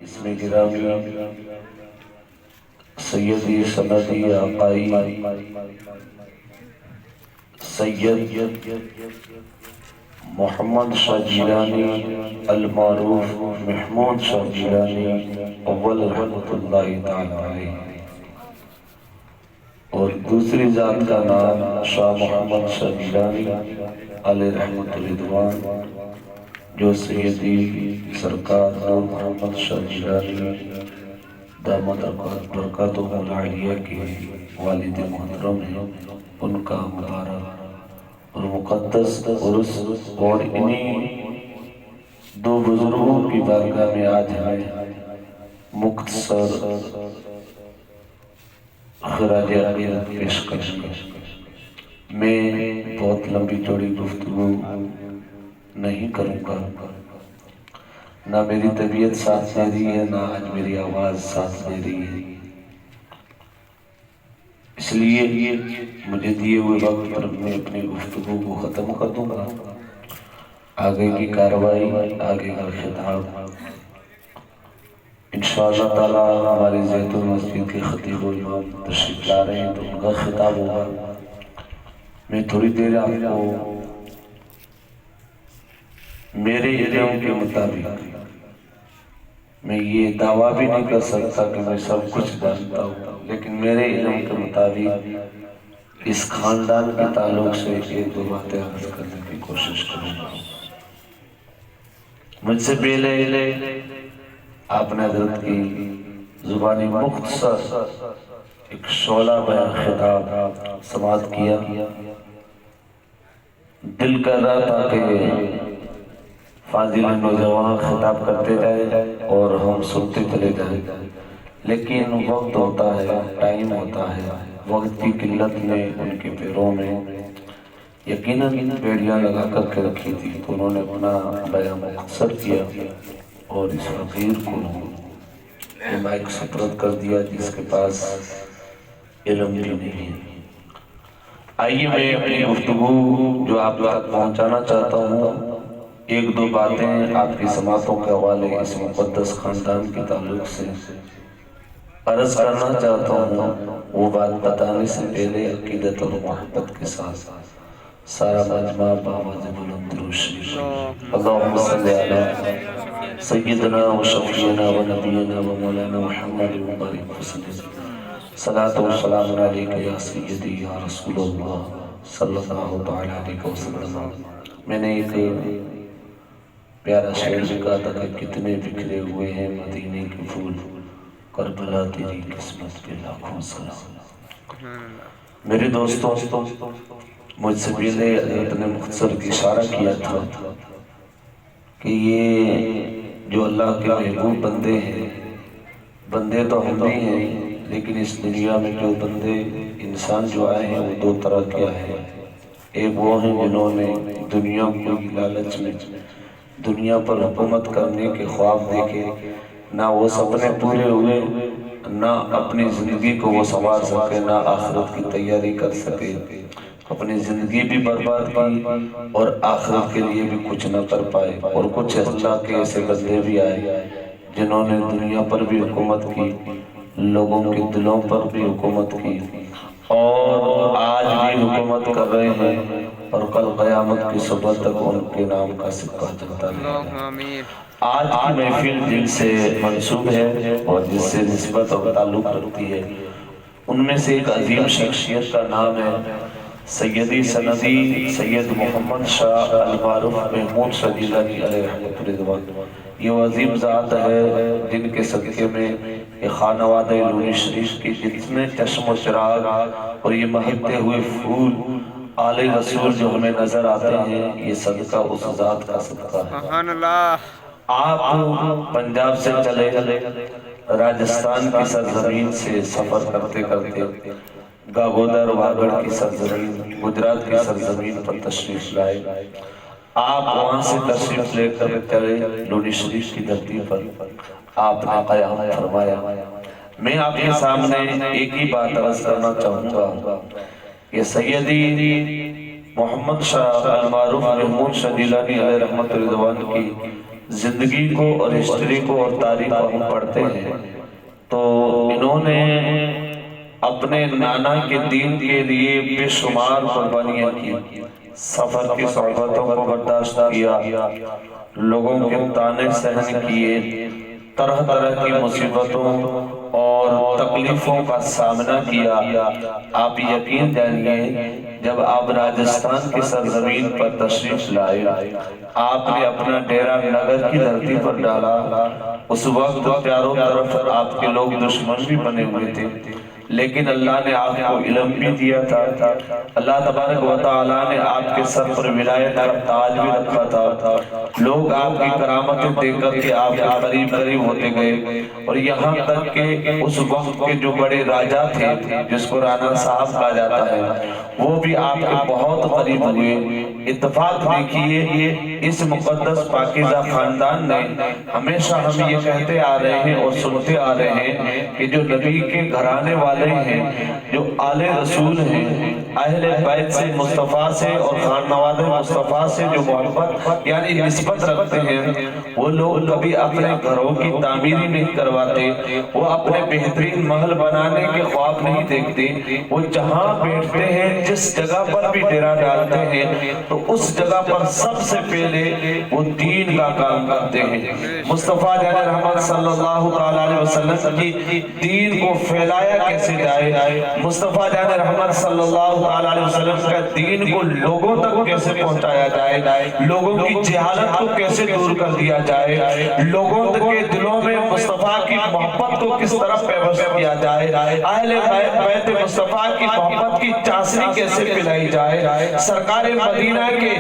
اس میں گرامی سیدی سندی آقائی سید محمد شاہ جیلانی المعروف محمود شاہ جیلانی اول رحمت اللہ تعالی علیہ، اور دوسری ذات کا نام شاہ محمد شاہ جیلانی علیہ رحمت رضوان، جو سیدی سرکار نور محمد شاہ جیلانی دامت برکاتہ العالیہ کے والد محترم ہیں، ان کا مبارک اور مقدس عرس، اور انہی دو بزرگوں کی بارگاہ میں آج ہمیں مختصر خراج عقیدت پیش کریں گے۔ میں بہت لمبی چوڑی گفتگو نہیں کروں گا، نہ میری طبیعت ساتھ دے رہی ہے، نہ آج میری آواز ساتھ دے رہی ہے، اس لیے مجھے دیے ہوئے وقت پر میں اپنی گفتگو کو ختم کر دوں گا۔ آگے کی کارروائی، آگے کا خطاب انشاءاللہ تعالی ہماری زیتون مسجد کے خطیب و امام تشریف لا رہے ہیں تو ان کا خطاب ہوگا۔ میں تھوڑی دیر آپ کو میرے علم کے مطابق، میں یہ دعویٰ بھی نہیں کر سکتا کہ میں سب کچھ جانتا ہوں، لیکن میرے علم کے مطابق اس خاندان کے تعلق سے ایک دو باتیں عرض کرنے کی کوشش کروں گا۔ مجھ سے پہلے آپ نے حضرت کی زبانی مختصر ایک شعلہ بیان خطاب سماعت کیا، دل کر رہا تھا کہ فاضل نوجوان خطاب کرتے جائے اور ہم سنتے چلے جائیں، لیکن وقت ہوتا ہے، ٹائم ہوتا ہے، وقت کی قلت نے ان کے پیروں میں یقیناً بیڑیاں لگا کر کے رکھی تھی، تو انہوں نے اپنا بیان مختصر کیا اور اس فقیر کو مائک سپرد کر دیا جس کے پاس علم بھی نہیں ہے۔ آئیے میں اپنی گفتگو جو آپ تک پہنچانا چاہتا ہوں، ایک دو باتیں آپ کی سماعتوں کے حوالے اس مقدس خاندان کے تعلق سے عرض کرنا چاہتا ہوں۔ وہ بات بتانے سے پہلے عقیدت اور محبت کے ساتھ سارا مجمع بآواز بلند درود شریف اللہم صلی علی سیدنا و شفیعنا و نبینا و مولانا محمد مبارک وسلم، صلاۃ و سلام علیک یا سیدی یا رسول اللہ صلی اللہ علیہ وسلم۔ میں نے ایک پیارا شعر لکھا تھا کہ کتنے بکھرے ہوئے ہیں مدینے کے پھول، کربلا تیری قسمت پہ لاکھوں سلام۔ میرے دوستوں، مجھ سے پہلے حضرت نے مختصر اشارہ کیا تھا کہ یہ جو اللہ کے محبوب بندے ہیں، بندے تو ہم بھی ہیں، لیکن اس دنیا میں جو بندے انسان جو آئے ہیں وہ دو طرح کے آئے ہیں۔ ایک وہ ہیں جنہوں نے دنیا کو لالچ میں دنیا پر حکومت کرنے کے خواب دیکھے، نہ وہ سپنے پورے ہوئے، نہ اپنی زندگی کو وہ سنوار سکے، نہ آخرت کی تیاری کر سکے، اپنی زندگی بھی برباد کی اور آخرت کے لیے بھی کچھ نہ کر پائے۔ اور کچھ اللہ کے ایسے بندے بھی آئے جنہوں نے دنیا پر بھی حکومت کی، لوگوں کے دلوں پر بھی حکومت کی، اور آج بھی حکومت کر رہے ہیں، اور کل قیامت کی صبح تک ان کے نام کا سکہ چلتا رہے گا۔ آج کی محفل جن سے منسوب ہے اور جس سے نسبت اور تعلق رکھتی ہے، ان میں سے ایک عظیم شخصیت کا نام ہے سیدی سندی سید محمد شاہ المعروف محمود شاہ جیلانی علیہ رحمت رضوان۔ یہ وہ عظیم ذات ہے جن کے صدقے میں یہ خانوادہ لونی شریف کی جتنے چشم و چراغ اور یہ مہکتے ہوئے پھول آل رسول جو ہمیں نظر آتے ہیں، یہ صدقہ اس ذات کا صدقہ ہے۔ آپ پنجاب سے چلے راجستھان کی سرزمین سے سفر کرتے کرتے گاگودر واگڑ کی سرزمین، گجرات کی سرزمین پر تشریف لائے۔ آپ وہاں سے تشریف لے کر چلے لونی شریف کی دھرتی پر، آپ نے قیام فرمایا۔ میں آپ کے سامنے ایک ہی بات عرض کرنا چاہوں گا کہ سیدی محمد شاہ المعروف محمود شاہ جیلانی علیہ رحمت رضوان کی زندگی کو اور ہسٹری کو اور تاریخ کو ہم پڑھتے ہیں تو انہوں نے اپنے نانا کے دین کے لیے بے شمار قربانیاں کی، سفر کی صعوبتوں کو برداشت کیا، لوگوں کے طعنے سہن کیے، طرح طرح کی مصیبتوں اور تکلیفوں کا سامنا کیا۔ آپ یقین جانیے جب آپ راجستھان کی سرزمین پر تشریف لائے، آپ نے اپنا ڈیرا نگر کی دھرتی پر ڈالا، اس وقت چاروں طرف آپ کے لوگ دشمن بھی بنے ہوئے تھے، لیکن اللہ نے آپ کو علم بھی دیا تھا، اللہ تبارک و تعالیٰ نے آپ کے سر پر ولایت کا تاج بھی رکھا تھا، لوگ آپ کی کرامتیں دیکھ کر کے آپ کے قریب قریب ہوتے گئے، اور یہاں تک کہ اس وقت کے جو بڑے راجہ تھے جس کو رانا صاحب کہا جاتا ہے وہ بھی آپ کے بہت قریب ہوئے۔ اتفاق دیکھیے اس مقدس پاکیزہ خاندان نے ہمیشہ ہم یہ کہتے آ رہے ہیں اور سنتے آ رہے ہیں کہ جو نبی کے گھرانے والے ہیں، جو آل رسول ہیں، اہل بیت سے مصطفیٰ سے اور خانواد مصطفیٰ سے جو محبت یعنی نسبت رکھتے ہیں، وہ لوگ کبھی اپنے گھروں کی تعمیری نہیں کرواتے، وہ اپنے بہترین محل بنانے کے خواب نہیں دیکھتے، وہ جہاں بیٹھتے ہیں جس جگہ پر بھی ڈیرا ڈالتے ہیں تو اس جگہ پر سب سے پہلے وہ دین کا کام کرتے ہیں۔ مصطفیٰ جان رحمت صلی اللہ علیہ وسلم کی دین کو پھیلایا کیسے جائے، مصطفیٰ جان رحمت صلی اللہ علیہ وسلم کا دین کو لوگوں تک کیسے پہنچایا جائے، لوگوں کی جہالت کو کیسے دور کر دیا جائے، لوگوں کے دلوں میں مصطفیٰ کی محبت کو کس طرح پیوست کیا جائے، اہل بیت مصطفیٰ کی محبت کی چاشنی کیسے پلائی جائے، سرکار مدینہ کے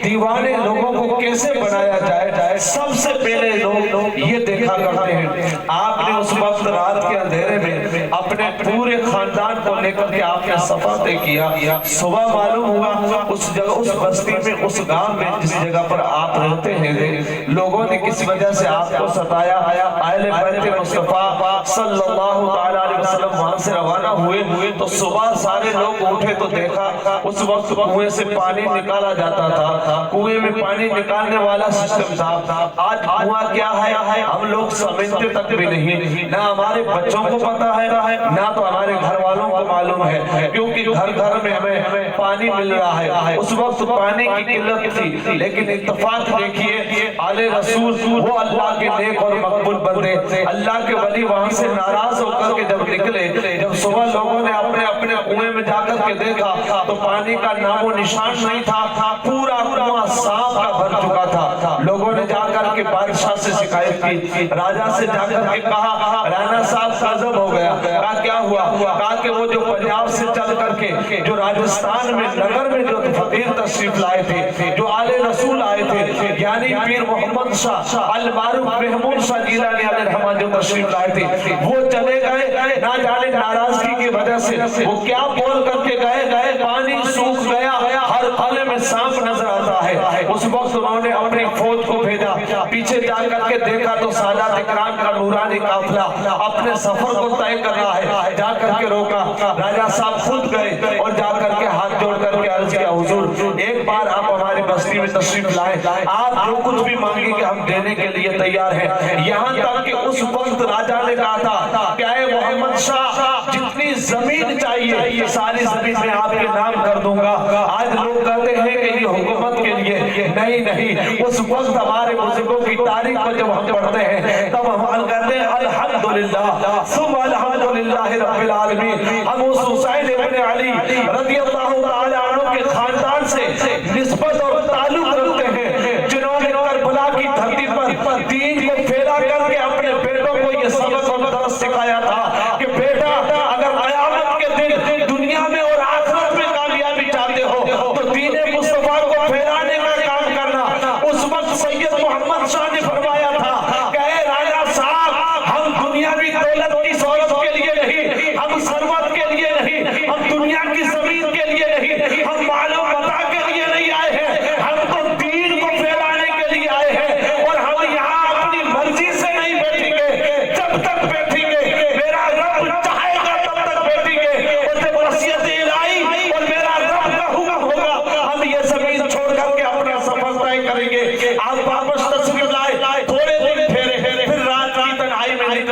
دیوانے لوگوں کو کیسے بنایا جائے، سب سے پہلے لوگ یہ دیکھا کرتے ہیں۔ آپ نے اس وقت رات کے اندھیرے میں اپنے پورے خاندان کو لے کر کے آپ نے سفر طے کیا، صبح معلوم ہوا اس جگہ، اس بستی میں، اس گاؤں میں جس جگہ پر آپ رہتے ہیں لوگوں نے کس وجہ سے آپ کو ستایا، اہل بیت مصطفیٰ صلی اللہ علیہ وسلم وہاں سے روانہ ہوئے تو صبح سارے لوگ اٹھے تو دیکھا اس وقت کنویں سے پانی نکالا جاتا تھا، کنویں میں پانی نکالنے والا سسٹم تھا۔ آج کنواں کیا ہے ہم لوگ سمجھتے تک بھی نہیں، نہ ہمارے بچوں کو پتا ہے نہ تو ہمارے گھر والوں کو معلوم ہے، کیونکہ گھر گھر میں ہمیں پانی مل رہا ہے۔ اس وقت پانی کی قلت تھی، لیکن اتفاق دیکھیے آل رسول وہ اللہ کے نیک اور مقبول بندے، اللہ کے ولی وہاں سے ناراض ہو کر کے جب نکلے، جب صبح لوگوں نے اپنے اپنے کنویں میں جا کر کے دیکھا تو پانی کا نام و نشان نہیں تھا، پورا کنواں صاف کا بھر چکا تھا۔ لوگوں نے جا کر کے بادشاہ سے شکایت کی، راجہ سے جا کر کے کہا رانا صاحب غضب ہو گیا، کہا کیا ہوا، کہا کہ وہ جو پنجاب سے چل کر کے جو راجستھان میں نگر میں جو فقیر تشریف لائے تھے، جو آل رسول آئے تھے، یعنی پیر محمد شاہ المعروف محمود شاہ جیلانی علیہ الرحمہ جو تشریف لائے تھے، وہ چلے گئے، نہ جانے ناراضگی کی وجہ سے وہ کیا بول کر کے گئے، پانی سوکھ گیا، ہر خانے میں سانپ نظر آتا ہے۔ اس وقت انہوں نے اپنی فوج کو بھیجا، پیچھے جا کر کے دیکھا تو سادات اکرام کا نورانی قافلہ اپنے سفر کو طے کر رہا ہے، جا کر کے روکا، راجہ صاحب خود گئے اور جا کر کے ہاتھ جوڑ کر کے عرض کیا حضور ایک بار آپ ہماری بستی میں تشریف لائیں، آپ جو کچھ بھی مانگیں گے ہم دینے کے لیے تیار ہیں۔ یہاں تک کہ اس وقت راجہ نے کہا تھا کہ اے محمد شاہ جتنی زمین چاہیے ساری زمین میں آپ کے نام کر دوں گا۔ آج لوگ کہتے ہیں کہ یہ حکومت کے لیے، نہیں، اس وقت ہمارے بزرگوں کی تاریخ کو جب ہم پڑھتے ہیں تب ہم کہتے ہیں الحمدللہ ثم الحمدللہ رب العالمین۔ ہم اس حسین ابن علی رضی اللہ تعالی عنہ کے خاندان سے نسبت اور تعلق رکھتے ہیں، جنہوں نے کربلا کی دھرتی پر دین کو پھیلا کر کے اپنے بیٹوں کو یہ سبق اور درس سکھایا تھا کہ بیٹا اگر قیامت کے دن دنیا میں اور آخرت میں کامیابی چاہتے ہو تو دین مصطفیٰ کو پھیلانے کا کام کرنا۔ اس وقت سید محمد شاہ نے فرمایا تھا کہ اے راجہ صاحب ہم دنیاوی دولت کی سہولت کے لیے نہیں، ہم ثروت کے لیے نہیں، ہم دنیا کی زمین کے لیے نہیں، ہم مال و متاع کے لیے نہیں آئے ہیں، ہم تو دین کو پھیلانے کے لیے آئے ہیں، اور ہم یہاں اپنی مرضی سے نہیں بیٹھیں گے، جب تک بیٹھیں گے میرا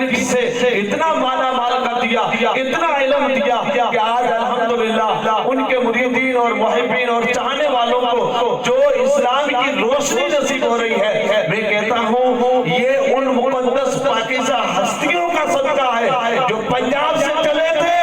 دین سے اتنا مالا مال کر دیا، اتنا علم دیا کہ آج الحمدللہ ان کے مریدین اور محبین اور چاہنے والوں کو جو اسلام کی روشنی نصیب ہو رہی ہے، میں کہتا ہوں یہ ان مقدس پاکیزہ ہستیوں کا صدقہ ہے جو پنجاب سے چلے تھے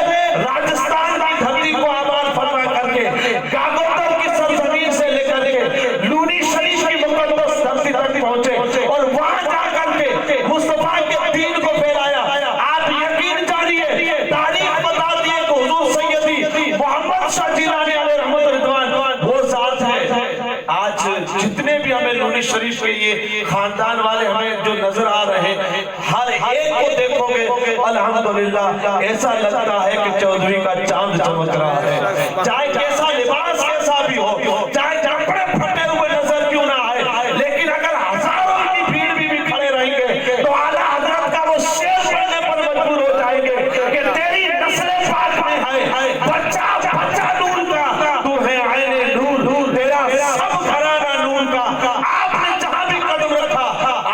راجستان کی دھرتی کو آباد فرما کر کے، گاگوتر کی سرزمین سے لے کر کے لونی شریف کی مقدس دھرتی تک پہنچے اور وہاں جا کر کے مصطفیٰ کے دین کو پھیلایا۔ آپ یقین جانیے، تاریخ بتاتی ہے کہ حضور سیدی محمد شاہ جیلانی علیہ رحمت رضوان وہ ذات ہے۔ آج جتنے بھی ہمیں لونی شریف کے یہ خاندان والے ہمیں جو نظر آ رہے ہیں، ہر ایک کو دیکھو گے الحمدللہ ایسا لگتا ہے کہ چودھری کا چاند چمک رہا ہے، چاہے کیسا لباس کیسا بھی ہو، چاہے کپڑے پھٹے ہوئے نظر کیوں نہ آئے، لیکن اگر ہزاروں کی بھیڑ بھی کھڑے رہیں گے تو اعلیٰ حضرت کا وہ شعر پڑھنے پر مجبور ہو جائیں گے کہ تیری نسل پاک میں ہے بچہ بچہ نور کا، تو ہے عین نور، تیرا سب گھرانہ نور کا۔ آپ نے جہاں بھی قدم رکھا،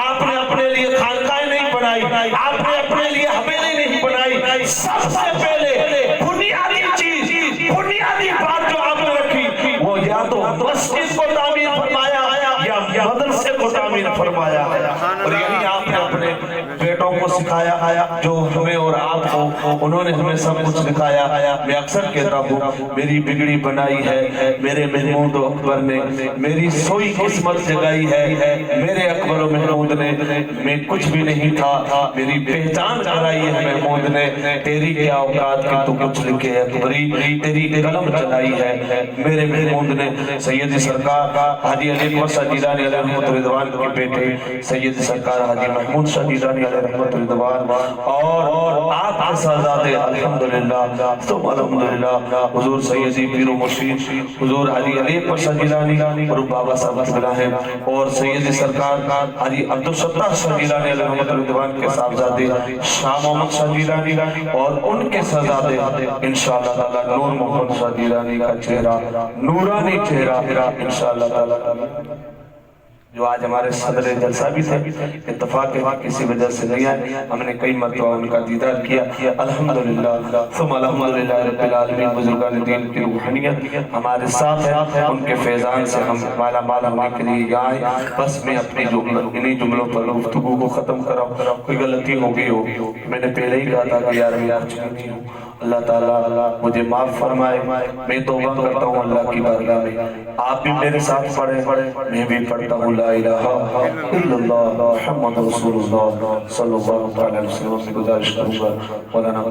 آپ نے اپنے لیے خانقاہیں نہیں بنائی، آپ نے اپنے لیے حویلی نہیں بنائی، سب سے پہلے بنیادی چیز، بنیادی بات جو آپ نے رکھی وہ یا تو مسجد کو تعمیر فرمایا یا مدرسے کو تعمیر فرمایا، اور یہی آپ نے اپنے بیٹوں کو سکھایا جو ہمیں اور آپ کو انہوں نے ہمیں سب کچھ سکھایا۔ میں اکثر کہتا ہوں میری بگڑی بنائی ہے میرے محمود و اکبر نے، میری سوئی قسمت جگائی ہے میرے اکبر و محمود نے، میں کچھ بھی نہیں تھا میری پہچان کرائی ہے محمود نے، تیری کیا اوقات کہ تو کچھ لکھے اکبری، تیری قلم چلائی ہے میرے محمود نے۔ سیدی سرکار حاجی علی اکبر شاہ جیلانی علیہ رحمت رضوان کے بیٹے سیدی سرکار حاجی محمود شاہ جیلانی علیہ رحمت رضوان اور آپ کے شہزادے الحمدللہ ثم الحمدللہ حضور سیدی پیر و مرشد حضور حاجی علی اکبر شاہ جیلانی اور بابا صاحب ابراہیم اور سیدی سرکار حاجی عبدالستار شاہ جیلانی علیہ رحمت رضوان کے صاحبزادے شاہ محمد شاہ جیلانی اور ان کے شہزادے انشاءاللہ تعالی نور محمد شاہ جیلانی کا چہرہ نورانی چہرہ انشاءاللہ تعالی جو آج ہمارے صدر جلسہ بھی تھے، اتفاق کے وقت کسی وجہ سے نہیں آئے، ہم نے کئی مرتبہ ان کا دیدار کیا الحمدللہ ثم الحمدللہ رب العالمین۔ بزرگان دین کی روحانیت ہمارے ساتھ ہے، ان کے فیضان سے ہم مالا مال ہونے کے لیے یہاں آئے۔ بس میں اپنی انہی جملوں پر گفتگو کو ختم کر رہا ہوں، کوئی غلطی ہو گئی ہو میں نے پہلے ہی کہا تھا کہ یار میں کچھ نہیں ہوں، اللہ تعالیٰ مجھے معاف فرمائے، میں توبہ کرتا ہوں اللہ کی بارگاہ میں، آپ بھی میرے ساتھ پڑھیں، میں بھی پڑھتا ہوں لا الہ الا اللہ محمد رسول اللہ صلی اللہ علیہ وسلم۔ میں گزارش کروں گا مولانا